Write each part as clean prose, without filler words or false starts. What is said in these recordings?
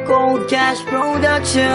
Gold Cash Productions.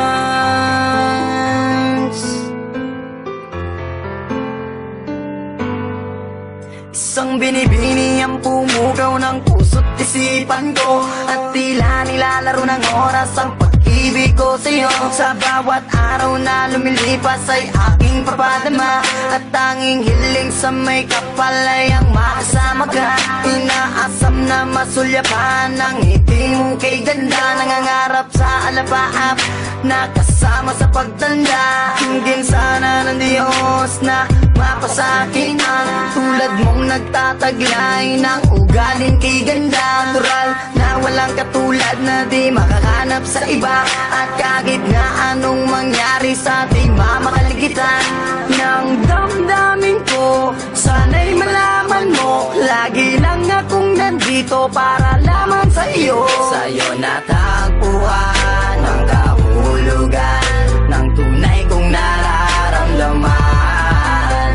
Isang binibini ang pumugaw ng puso't isipan ko, at tila nilalaro ng oras ang pag-ibig ko sa'yo. Sa bawat araw na lumilipas ay aking papadama, at tanging hiling sa may kapal ay ang makasama ka. Inaasam na masulyapan ang ngiti mo kay ganda, nangangarap sa alapaap na kasama sa pagtanda. Hingin sana ng Diyos na mapasakin ang tulad mong nagtataglay ng ugaling kay ganda. Natural na walang katulad na di makahanap sa iba, at kahit nga anong mangyari sa ating mamakaligtan ng damdamin ko, sana'y malaman mo, lagi lang akong nandito para lamang sa iyo. Sa'yo natagpuan ang kahulugan ng tunay kong nararamdaman.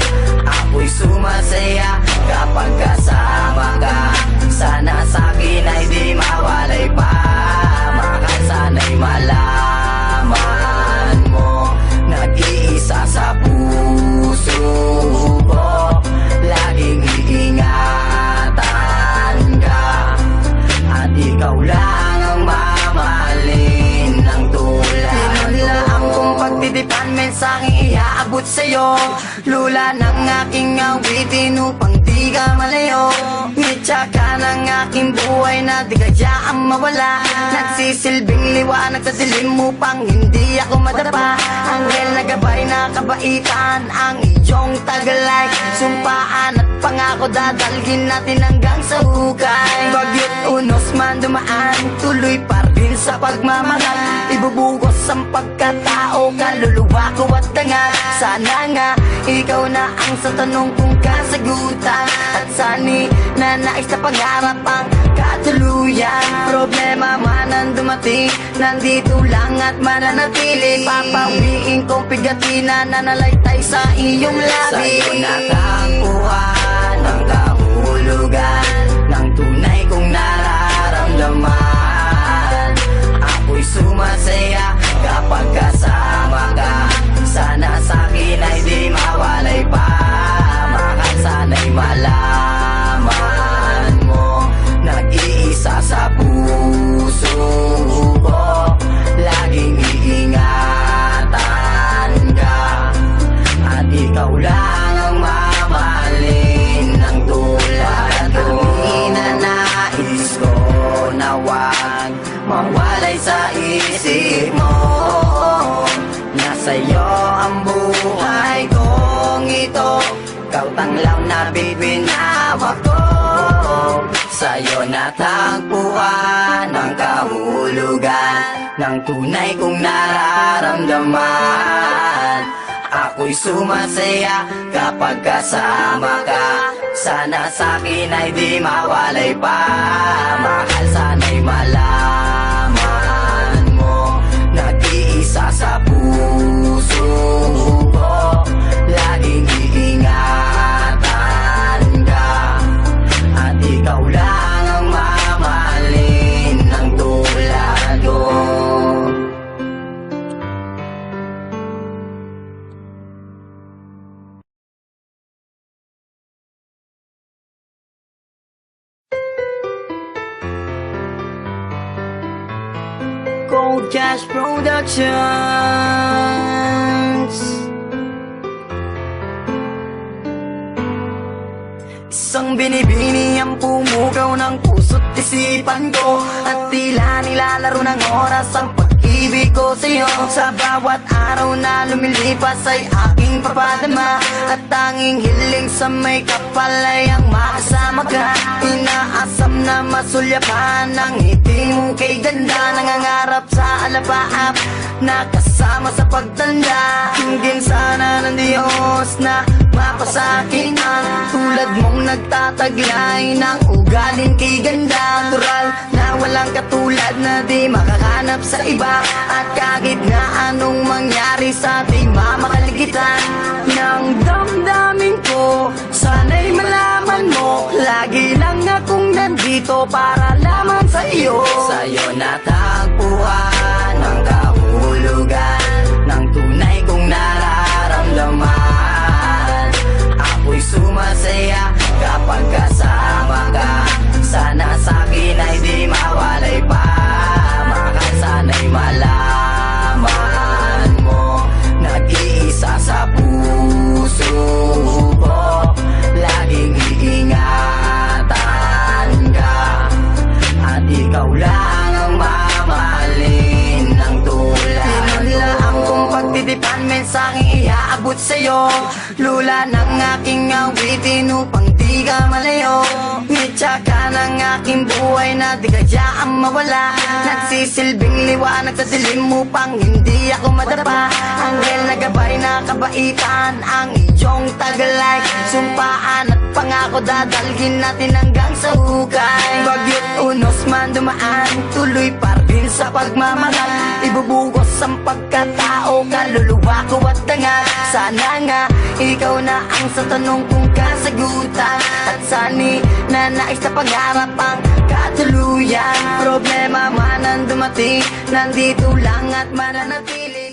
Ako'y sumasaya kapag kasama ka, sana sa'kin ay di mawalay pa. Mahal, sana'y malaman mo, nag-iisa sa puso ko, laging iingatan ka, at ikaw lang ang mamahalin ng tulad. Pinulaang kong pagtitipan, mensaheng iaabot sa'yo, lula ng aking awitin upang di ka malayo. Ngitsa ka ng aking buhay na di kayaan mawala, nagsisilbing liwanag sa dilim upang hindi ako madapa. Anghel na gabay na kabaitan ang iyong tagalay, sumpaan at pangako dadalhin natin hanggang sa hukay. Bagyo't unos man dumaan, tuloy pa rin sa pagmamahal, ibubugos ang pagkatao, kaluluwa ko at tanga. Sana nga ikaw na ang sa tanong kong kasagutan, at sani na nais na pangarap ang katuluyan. Problema man ang dumating, nandito lang at mananatili. Papawiin kong pigatina na nalaytay sa iyong labi. Sa'yo natagpuan ang kahulugan ng tunay kong nararamdaman. Ako'y sumasaya kapag kasama ka, sana sa'kin ay di mawalay pa. Mahal, sana'y malaman mo, nag-iisa sa puso ko, laging iingatan ka, at ikaw lang ang mamahalin ng tulad ko. Inanais ko na wag mawalay sa isip mo, nasa'yo ang buhay kong ito, ikaw tanglaw na bibinawa ko. Sa'yo natagpuan ang kahulugan ng tunay kong nararamdaman. Ako'y sumasaya kapag kasama ka, sana sa'kin ay di mawalay pa. Mahal, sana'y malaman mo, nag-iisa sa puso ko, laging iingatan ka, at ikaw lang ang mamahalin ng tulad ko. Gold Cash Productions. Isang binibini ang pumugaw ng puso't isipan ko, at tila nilalaro ng oras ang pag-ibig ko sa'yo. Sa bawat araw na lumilipas ay aking papadama, at tanging hiling sa may kapal ay ang makasama ka. Inaasam na masulyapan ang ngiti mo kay ganda, nangangarap sa alapaap na kasama sa pagtanda. Hingin sana ng Diyos na mapasakin ang tulad mong nagtataglay ng ugaling kay ganda. Natural na walang katulad na di makahanap sa iba, at kahit nga anong mangyari sa ating mamakaligtan ng damdamin ko, sana'y malaman mo, lagi lang akong nandito para lamang sa iyo. Sa'yo natagpuan pagtitipon, mensaheng iaabot sa'yo. Lula ng aking awitin upang di ka malayo. Mitya ka ng aking buhay na di kadyaan mawala. Nagsisilbing liwanag sa dilim upang hindi ako madapa. Anghel na gabay na kabaitan ang iyong tagalay. Sumpaan at pangako dadalhin natin hanggang sa hukay. Bagyo't unos man dumaan, tuloy pa rin sa pagmamahal. Ibubugos ang pagkatao, kaluluwa ko at dangal. Sana nga ikaw na ang sa tanong kong kasagutan. At sani na nais na pangarap ang katuluyan. Problema man ang dumating, nandito lang at mananatili.